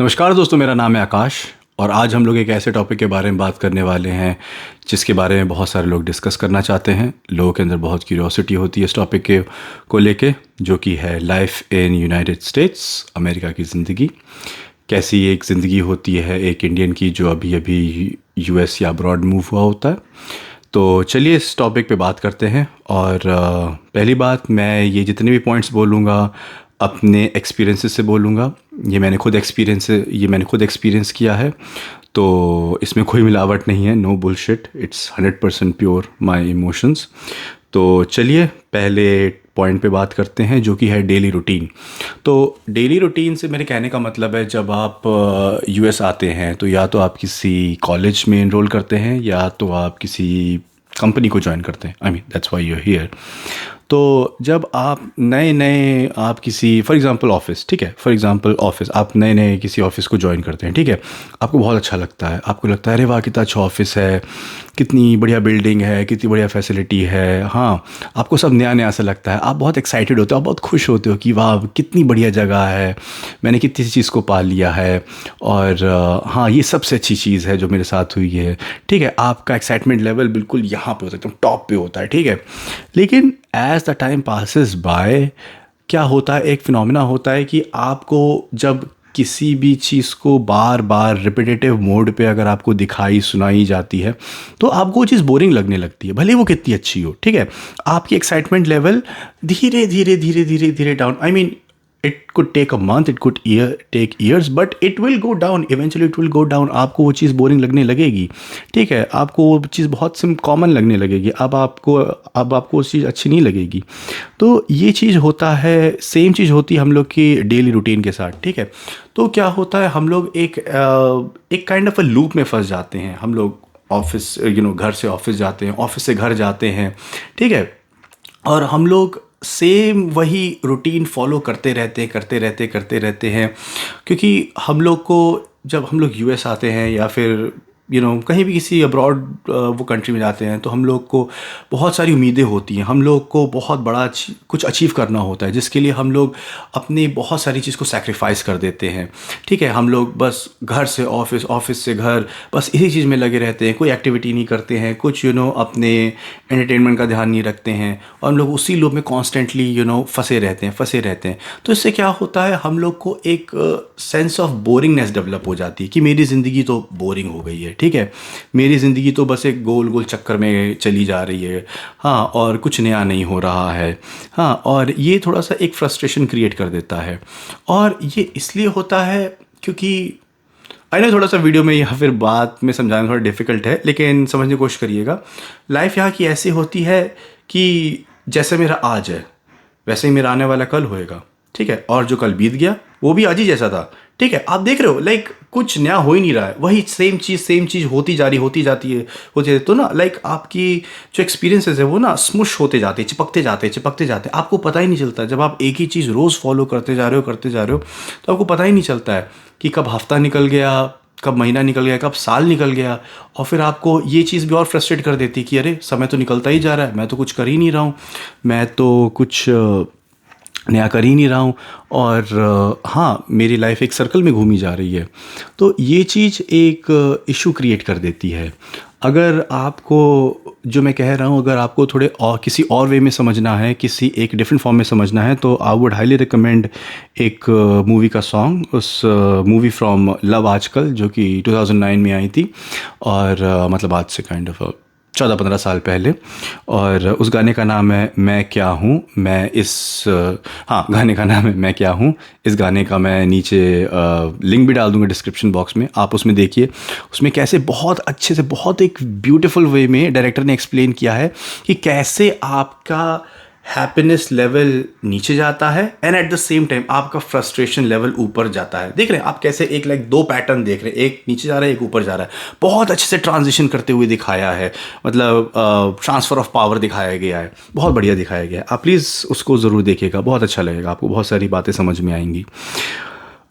नमस्कार दोस्तों, मेरा नाम है आकाश और आज हम लोग एक ऐसे टॉपिक के बारे में बात करने वाले हैं जिसके बारे में बहुत सारे लोग डिस्कस करना चाहते हैं। लोगों के अंदर बहुत क्यूरियोसिटी होती है इस टॉपिक के को लेके, जो कि है life in United states, America की ज़िंदगी। कैसी एक ज़िंदगी होती है एक इंडियन की जो अभी अभी यूएस या अब्रॉड मूव हुआ होता है। तो चलिए इस टॉपिक पे बात करते हैं। और पहली बात, मैं ये जितने भी पॉइंट्स बोलूँगा अपने एक्सपीरियंसेस से बोलूँगा। ये मैंने खुद एक्सपीरियंस किया है, तो इसमें कोई मिलावट नहीं है। No bullshit, it's 100% pure my emotions. तो चलिए पहले पॉइंट पे बात करते हैं, जो कि है डेली रूटीन। तो डेली रूटीन से मेरे कहने का मतलब है, जब आप यूएस आते हैं तो या तो आप किसी कॉलेज में इनरोल करते हैं या तो आप किसी कंपनी को ज्वाइन करते हैं। I mean that's why you are here. तो जब आप नए नए आप किसी फॉर एग्जांपल ऑफिस, ठीक है, फॉर एग्जांपल ऑफिस, आप नए नए किसी ऑफिस को ज्वाइन करते हैं, ठीक है। आपको बहुत अच्छा लगता है, आपको लगता है अरे वाह कितना अच्छा ऑफिस है, कितनी बढ़िया बिल्डिंग है, कितनी बढ़िया फैसिलिटी है। हाँ, आपको सब नया नया सा लगता है, आप बहुत एक्साइटेड होते हो, आप बहुत खुश होते हो कि वाह कितनी बढ़िया जगह है, मैंने कितनी सी चीज़ को पा लिया है। और हाँ, ये सबसे अच्छी चीज़ है जो मेरे साथ हुई है, ठीक है। आपका एक्साइटमेंट लेवल बिल्कुल यहाँ पे होता है, एकदम टॉप पे होता है, ठीक है। लेकिन as the time passes by क्या होता है, एक फिनोमेना होता है कि आपको जब किसी भी चीज़ को बार बार रिपीटेटिव मोड पे अगर आपको दिखाई सुनाई जाती है तो आपको वो चीज़ बोरिंग लगने लगती है, भले वो कितनी अच्छी हो, ठीक है। आपकी एक्साइटमेंट लेवल धीरे धीरे धीरे धीरे धीरे down, I mean it could take a month, it could take years, but it will go down, eventually it will go down. आपको वो चीज़ बोरिंग लगने लगेगी, ठीक है। आपको वो चीज़ बहुत सिम कॉमन लगने लगेगी, अब आपको वो चीज़ अच्छी नहीं लगेगी। तो ये चीज़ होता है, सेम चीज़ होती है हम लोग की डेली रूटीन के साथ, ठीक है। तो क्या होता है, हम लोग एक काइंड ऑफ अ लूप में फंस जाते हैं। हम लोग ऑफिस घर से ऑफिस जाते हैं, ऑफिस से घर जाते हैं, ठीक है। और हम लोग सेम वही रूटीन फॉलो करते रहते हैं, क्योंकि हम लोग को जब हम लोग यूएस आते हैं या फिर कहीं भी किसी अब्रॉड वो कंट्री में जाते हैं तो हम लोग को बहुत सारी उम्मीदें होती हैं। हम लोग को बहुत बड़ा कुछ अचीव करना होता है, जिसके लिए हम लोग अपनी बहुत सारी चीज़ को सैक्रिफाइस कर देते हैं, ठीक है। हम लोग बस घर से ऑफिस, ऑफिस से घर, बस इसी चीज़ में लगे रहते हैं, कोई एक्टिविटी नहीं करते हैं, कुछ अपने एंटरटेनमेंट का ध्यान नहीं रखते हैं, और हम लोग उसी लूप में कॉन्स्टेंटली फंसे रहते हैं। तो इससे क्या होता है, हम लोग को एक सेंस ऑफ बोरिंगनेस डेवलप हो जाती है कि मेरी ज़िंदगी तो बोरिंग हो गई है, ठीक है। मेरी ज़िंदगी तो बस एक गोल गोल चक्कर में चली जा रही है, हाँ, और कुछ नया नहीं हो रहा है, हाँ। और ये थोड़ा सा एक फ्रस्ट्रेशन क्रिएट कर देता है। और ये इसलिए होता है क्योंकि आई नो थोड़ा सा वीडियो में या फिर बात में समझाना थोड़ा डिफिकल्ट है, लेकिन समझने की कोशिश करिएगा। लाइफ यहाँ की ऐसी होती है कि जैसे मेरा आज है वैसे ही मेरा आने वाला कल होएगा, ठीक है। और जो कल बीत गया वो भी आज ही जैसा था, ठीक है। आप देख रहे हो, लाइक कुछ नया हो ही नहीं रहा है, वही सेम चीज़ होती जाती है। तो ना लाइक आपकी जो एक्सपीरियंसेस है वो ना स्मुश होते जाते हैं, चिपकते जाते हैं। आपको पता ही नहीं चलता, जब आप एक ही चीज़ रोज़ फॉलो करते जा रहे हो तो आपको पता ही नहीं चलता है कि कब हफ्ता निकल गया, कब महीना निकल गया, कब साल निकल गया। और फिर आपको ये चीज़ भी और फ्रस्ट्रेट कर देती कि अरे समय तो निकलता ही जा रहा है, मैं तो कुछ कर ही नहीं रहा हूँ, मैं तो कुछ नया कर ही नहीं रहा हूँ। और हाँ, मेरी लाइफ एक सर्कल में घूमी जा रही है। तो ये चीज़ एक इशू क्रिएट कर देती है। अगर आपको जो मैं कह रहा हूँ, अगर आपको थोड़े और किसी और वे में समझना है, किसी एक डिफरेंट फॉर्म में समझना है, तो आई वुड हाईली रिकमेंड एक मूवी का सॉन्ग, उस मूवी फ्रॉम लव आजकल, जो कि 2009 में आई थी। और मतलब आज से काइंड ऑफ 14-15 साल पहले। और उस गाने का नाम है मैं क्या हूँ। गाने का नाम है मैं क्या हूँ। इस गाने का मैं नीचे लिंक भी डाल दूँगा डिस्क्रिप्शन बॉक्स में, आप उसमें देखिए। उसमें कैसे बहुत अच्छे से, बहुत एक ब्यूटीफुल वे में डायरेक्टर ने एक्सप्लेन किया है कि कैसे आपका हैप्पीनेस लेवल नीचे जाता है and at the same time आपका फ्रस्ट्रेशन लेवल ऊपर जाता है। देख रहे हैं आप कैसे एक दो पैटर्न देख रहे हैं, एक नीचे जा रहा है, एक ऊपर जा रहा है। बहुत अच्छे से ट्रांजिशन करते हुए दिखाया है, मतलब ट्रांसफ़र ऑफ पावर दिखाया गया है, बहुत बढ़िया दिखाया गया है। आप प्लीज़ उसको ज़रूर देखिएगा, बहुत अच्छा लगेगा आपको, बहुत सारी बातें समझ में आएंगी।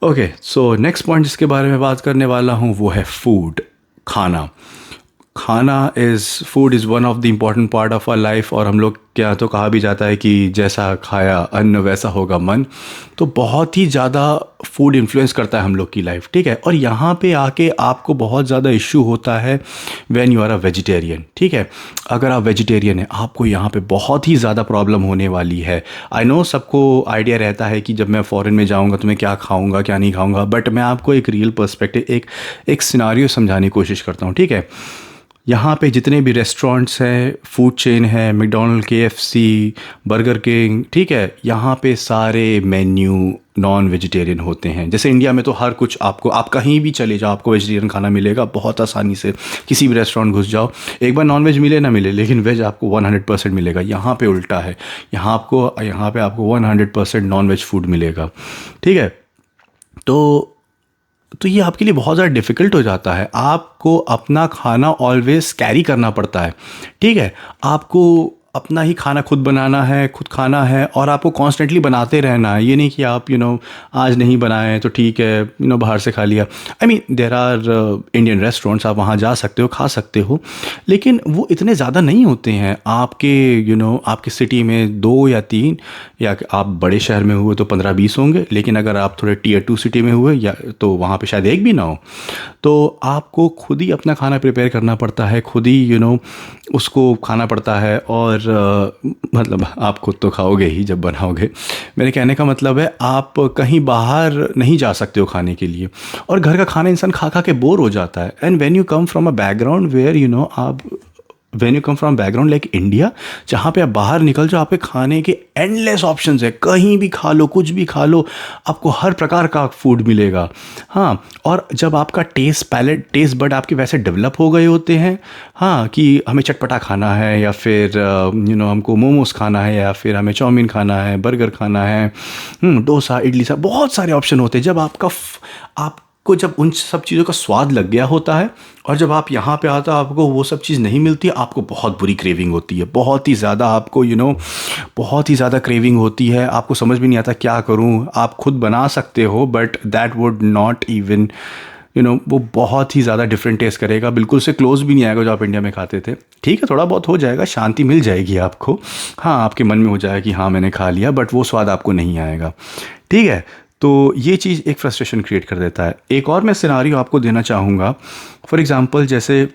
ओके, सो नेक्स्ट पॉइंट जिसके बारे में बात करने वाला हूँ वो है फूड, खाना। खाना is food is one of the important part of our life. और हम लोग क्या तो कहा भी जाता है कि जैसा खाया अन्न वैसा होगा मन। तो बहुत ही ज़्यादा फूड इन्फ्लुएंस करता है हम लोग की लाइफ, ठीक है। और यहाँ पे आके आपको बहुत ज़्यादा इश्यू होता है when you are a vegetarian, ठीक है। अगर आप वेजिटेरियन हैं आपको यहाँ पे बहुत ही ज़्यादा प्रॉब्लम होने वाली है। आई नो सबको आइडिया रहता है कि जब मैं फ़ॉरेन में जाऊँगा तो मैं क्या खाऊँगा क्या नहीं खाऊँगा, बट मैं आपको एक रियल पर्सपेक्टिव एक सिनारियो समझाने की कोशिश करता हूँ, ठीक है। यहाँ पे जितने भी रेस्टोरेंट्स हैं, फूड चेन है, मैकडॉनल्ड, केएफसी, बर्गर किंग, ठीक है, यहाँ पे सारे मेन्यू नॉन वेजिटेरियन होते हैं। जैसे इंडिया में तो हर कुछ आपको, आप कहीं भी चले जाओ आपको वेजिटेरियन खाना मिलेगा बहुत आसानी से। किसी भी रेस्टोरेंट घुस जाओ, एक बार नॉन वेज मिले ना मिले, लेकिन वेज आपको 100% मिलेगा। यहाँ पे उल्टा है, यहाँ पे आपको 100% नॉन वेज फूड मिलेगा, ठीक है। तो ये आपके लिए बहुत ज़्यादा डिफ़िकल्ट हो जाता है। आपको अपना खाना ऑलवेज़ कैरी करना पड़ता है, ठीक है। आपको अपना ही खाना खुद बनाना है, खुद खाना है, और आपको कॉन्स्टेंटली बनाते रहना है। ये नहीं कि आप आज नहीं बनाए तो ठीक है, बाहर से खा लिया। I mean there are Indian restaurants, आप वहाँ जा सकते हो, खा सकते हो, लेकिन वो इतने ज़्यादा नहीं होते हैं। आपके आपके सिटी में 2 या 3, या आप बड़े शहर में हुए तो 15-20 होंगे, लेकिन अगर आप थोड़े टियर 2 सिटी में हुए या तो वहाँ पे शायद एक भी ना हो। तो आपको खुद ही अपना खाना प्रिपेयर करना पड़ता है, खुद ही उसको खाना पड़ता है। और मतलब आप खुद तो खाओगे ही जब बनाओगे। मेरे कहने का मतलब है आप कहीं बाहर नहीं जा सकते हो खाने के लिए, और घर का खाना इंसान खा खा के बोर हो जाता है। And when you come from a background where when you come from background like India, जहाँ पे आप बाहर निकल जाओ, आपके खाने के एंडलेस ऑप्शंस है, कहीं भी खा लो, कुछ भी खा लो, आपको हर प्रकार का फूड मिलेगा। हाँ, और जब आपका टेस्ट बड आपके वैसे डेवलप हो गए होते हैं, हाँ, कि हमें चटपटा खाना है, या फिर हमको मोमोज खाना है, या फिर हमें चाउमीन खाना है, बर्गर खाना है, डोसा, इडली, सा बहुत सारे ऑप्शन होते हैं। जब आपको जब उन सब चीज़ों का स्वाद लग गया होता है, और जब आप यहाँ पे आते हो आपको वो सब चीज़ नहीं मिलती, आपको बहुत बुरी क्रेविंग होती है, बहुत ही ज़्यादा आपको बहुत ही ज़्यादा क्रेविंग होती है। आपको समझ भी नहीं आता क्या करूँ। आप खुद बना सकते हो, but that would not even वो बहुत ही ज़्यादा डिफरेंट टेस्ट करेगा, बिल्कुल से क्लोज भी नहीं आएगा जो आप इंडिया में खाते थे। ठीक है, थोड़ा बहुत हो जाएगा, शांति मिल जाएगी आपको, हाँ, आपके मन में हो जाएगा कि हाँ मैंने खा लिया, बट वो स्वाद आपको नहीं आएगा, ठीक है। तो ये चीज़ एक फ्रस्ट्रेशन क्रिएट कर देता है। एक और मैं सिनारियो आपको देना चाहूँगा। फॉर एग्ज़ाम्पल, जैसे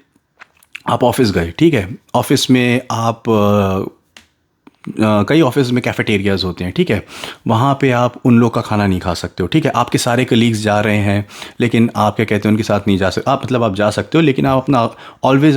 आप ऑफिस गए, ठीक है, ऑफिस में आप कई ऑफिस में कैफेटेरियाज़ होते हैं, ठीक है, वहाँ पे आप उन लोग का खाना नहीं खा सकते हो, ठीक है। आपके सारे कलीग्स जा रहे हैं, लेकिन आप क्या कहते हैं उनके साथ नहीं जा सकते। आप मतलब आप जा सकते हो, लेकिन आप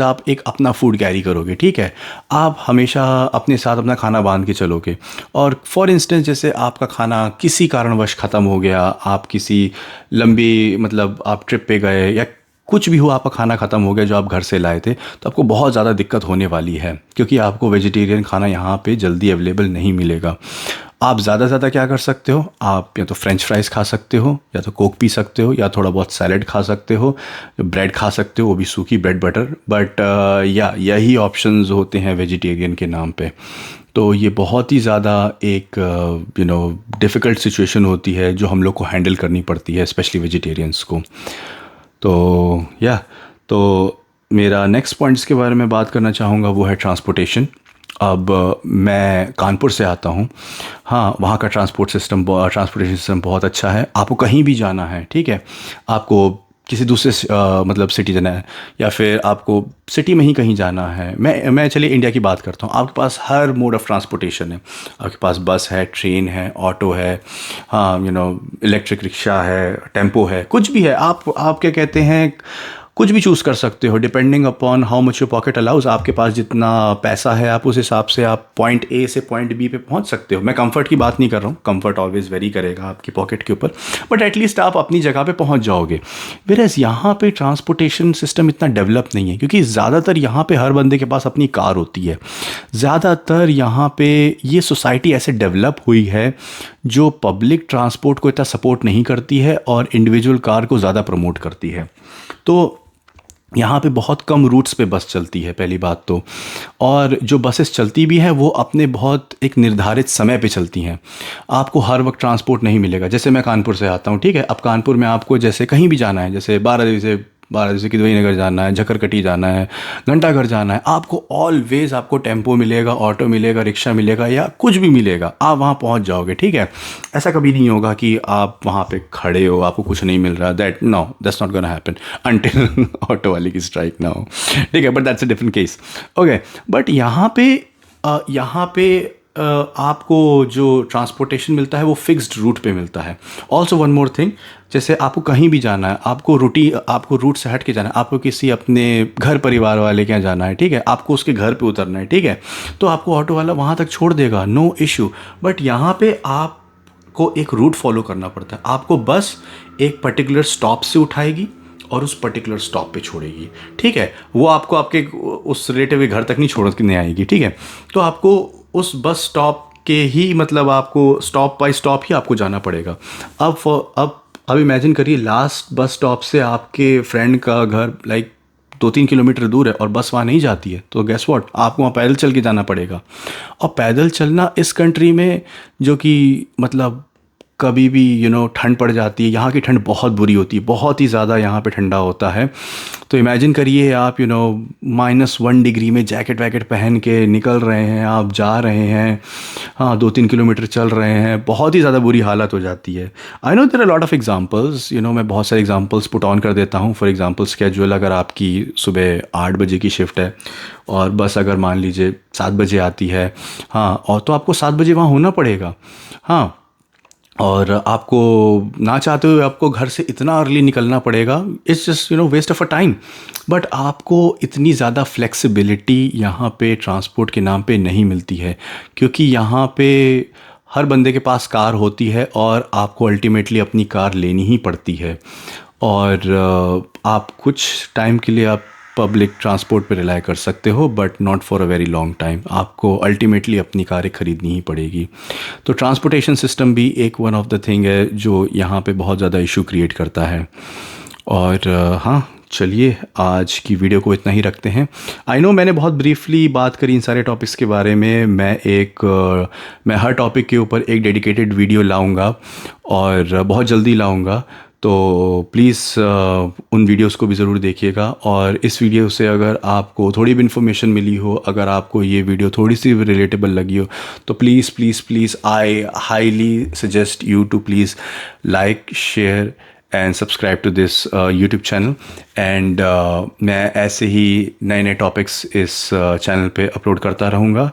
आप एक अपना फूड कैरी करोगे, ठीक है। आप हमेशा अपने साथ अपना खाना बांध के चलोगे। और फॉर इंस्टेंस, जैसे आपका खाना किसी कारणवश ख़त्म हो गया, आप किसी लंबी मतलब आप ट्रिप पे गए, या कुछ भी हुआ, आपका खाना ख़त्म हो गया जो आप घर से लाए थे, तो आपको बहुत ज़्यादा दिक्कत होने वाली है, क्योंकि आपको वेजिटेरियन खाना यहाँ पे जल्दी अवेलेबल नहीं मिलेगा। आप ज़्यादा से ज़्यादा क्या कर सकते हो, आप या तो फ्रेंच फ्राइज़ खा सकते हो, या तो कोक पी सकते हो, या थोड़ा बहुत सैलड खा सकते हो, ब्रेड खा सकते हो, वो भी सूखी ब्रेड बटर, बट यही ऑप्शंस होते हैं वेजिटेरियन के नाम पे। तो ये बहुत ही ज़्यादा एक डिफ़िकल्ट सिचुएशन होती है जो हम लोग को हैंडल करनी पड़ती है, स्पेशली वेजिटेरियंस को। तो मेरा नेक्स्ट पॉइंट्स के बारे में बात करना चाहूँगा, वो है ट्रांसपोर्टेशन। अब मैं कानपुर से आता हूँ, हाँ, वहाँ का ट्रांसपोर्टेशन सिस्टम बहुत अच्छा है। आपको कहीं भी जाना है, ठीक है, आपको किसी दूसरे मतलब सिटी जाना है, या फिर आपको सिटी में ही कहीं जाना है। मैं चलिए इंडिया की बात करता हूँ। आपके पास हर मोड ऑफ़ ट्रांसपोर्टेशन है। आपके पास बस है, ट्रेन है, ऑटो है, हाँ, इलेक्ट्रिक रिक्शा है, टेम्पो है, कुछ भी है। आप क्या कहते हैं, कुछ भी चूज़ कर सकते हो, depending upon how much your pocket allows. आपके पास जितना पैसा है, आप उस हिसाब से आप पॉइंट ए से पॉइंट बी पे पहुंच सकते हो। मैं कंफर्ट की बात नहीं कर रहा हूँ, कंफर्ट ऑलवेज वेरी करेगा आपकी पॉकेट के ऊपर, बट एटलीस्ट आप अपनी जगह पे पहुंच जाओगे। वेरएज़ यहाँ पे ट्रांसपोर्टेशन सिस्टम इतना डेवलप नहीं है, क्योंकि ज़्यादातर यहाँ पे हर बंदे के पास अपनी कार होती है। ज़्यादातर यहाँ पे ये सोसाइटी ऐसे डेवलप हुई है जो पब्लिक ट्रांसपोर्ट को इतना सपोर्ट नहीं करती है और इंडिविजुअल कार को ज़्यादा प्रमोट करती है। तो यहाँ पे बहुत कम रूट्स पे बस चलती है, पहली बात तो। और जो बसेस चलती भी हैं वो अपने बहुत एक निर्धारित समय पे चलती हैं। आपको हर वक्त ट्रांसपोर्ट नहीं मिलेगा। जैसे मैं कानपुर से आता हूँ, ठीक है, अब कानपुर में आपको जैसे कहीं भी जाना है, जैसे 12 बजे से जैसे कि नगर जाना है, झकरकटी जाना है, घंटाघर जाना है, आपको ऑलवेज आपको टेम्पो मिलेगा, ऑटो मिलेगा, रिक्शा मिलेगा या कुछ भी मिलेगा, आप वहाँ पहुँच जाओगे, ठीक है। ऐसा कभी नहीं होगा कि आप वहाँ पे खड़े हो, आपको कुछ नहीं मिल रहा, that's not gonna happen until auto वाले की स्ट्राइक ना हो, ठीक है, but that's a different case. Okay, but यहाँ पे आपको जो ट्रांसपोर्टेशन मिलता है वो फिक्स्ड रूट पे मिलता है। ऑल्सो वन मोर थिंग, जैसे आपको कहीं भी जाना है, आपको रूट से हट के जाना है, आपको किसी अपने घर परिवार वाले के यहाँ जाना है, ठीक है, आपको उसके घर पे उतरना है, ठीक है, तो आपको ऑटो वाला वहाँ तक छोड़ देगा, नो इशू। बट यहाँ पे आपको एक रूट फॉलो करना पड़ता है। आपको बस एक पर्टिकुलर स्टॉप से उठाएगी और उस पर्टिकुलर स्टॉप पे छोड़ेगी, ठीक है। वो आपको आपके उस रिलेटिव के घर तक नहीं छोड़ने आएगी, ठीक है। तो आपको उस बस स्टॉप के ही, मतलब आपको स्टॉप बाय स्टॉप ही आपको जाना पड़ेगा। अब इमेजिन करिए, लास्ट बस स्टॉप से आपके फ्रेंड का घर लाइक 2-3 किलोमीटर दूर है और बस वहाँ नहीं जाती है, तो गैस व्हाट, आपको वहाँ पैदल चल के जाना पड़ेगा। और पैदल चलना इस कंट्री में, जो कि मतलब कभी भी ठंड पड़ जाती है, यहाँ की ठंड बहुत बुरी होती है, बहुत ही ज़्यादा यहाँ पे ठंडा होता है। तो इमेजिन करिए आप -1 डिग्री में जैकेट वैकेट पहन के निकल रहे हैं, आप जा रहे हैं, हाँ 2-3 किलोमीटर चल रहे हैं, बहुत ही ज़्यादा बुरी हालत हो जाती है। I know there are lot of examples, मैं बहुत सारे एग्जांपल्स पुट ऑन कर देता हूँ। फॉर एग्जांपल स्केड्यूल, अगर आपकी सुबह 8 बजे की शिफ्ट है और बस अगर मान लीजिए 7 बजे आती है, हाँ, और तो आपको 7 बजे वहाँ होना पड़ेगा, हाँ, और आपको ना चाहते हुए आपको घर से इतना अर्ली निकलना पड़ेगा। It's just waste of a time. But आपको इतनी ज़्यादा फ्लेक्सिबिलिटी यहाँ पे ट्रांसपोर्ट के नाम पे नहीं मिलती है, क्योंकि यहाँ पे हर बंदे के पास कार होती है और आपको अल्टीमेटली अपनी कार लेनी ही पड़ती है। और आप कुछ टाइम के लिए आप पब्लिक ट्रांसपोर्ट पे रिलाई कर सकते हो, but not for a very long time. आपको अल्टीमेटली अपनी कारें ख़रीदनी ही पड़ेगी। तो ट्रांसपोर्टेशन सिस्टम भी एक वन ऑफ द थिंग है जो यहाँ पे बहुत ज़्यादा इशू क्रिएट करता है। और हाँ, चलिए आज की वीडियो को इतना ही रखते हैं। आई नो मैंने बहुत ब्रीफली बात करी इन सारे टॉपिक्स के बारे में। मैं हर टॉपिक के ऊपर एक डेडिकेटेड वीडियो लाऊंगा और बहुत जल्दी लाऊंगा, तो प्लीज़ उन वीडियोस को भी ज़रूर देखिएगा। और इस वीडियो से अगर आपको थोड़ी भी इन्फॉर्मेशन मिली हो, अगर आपको ये वीडियो थोड़ी सी भी रिलेटेबल लगी हो, तो please please please I highly suggest you to please like, share and subscribe to this YouTube channel. And मैं ऐसे ही नए नए टॉपिक्स इस चैनल पे अपलोड करता रहूँगा।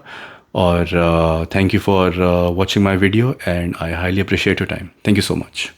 और thank you for watching my video and I highly appreciate your time. Thank you so much.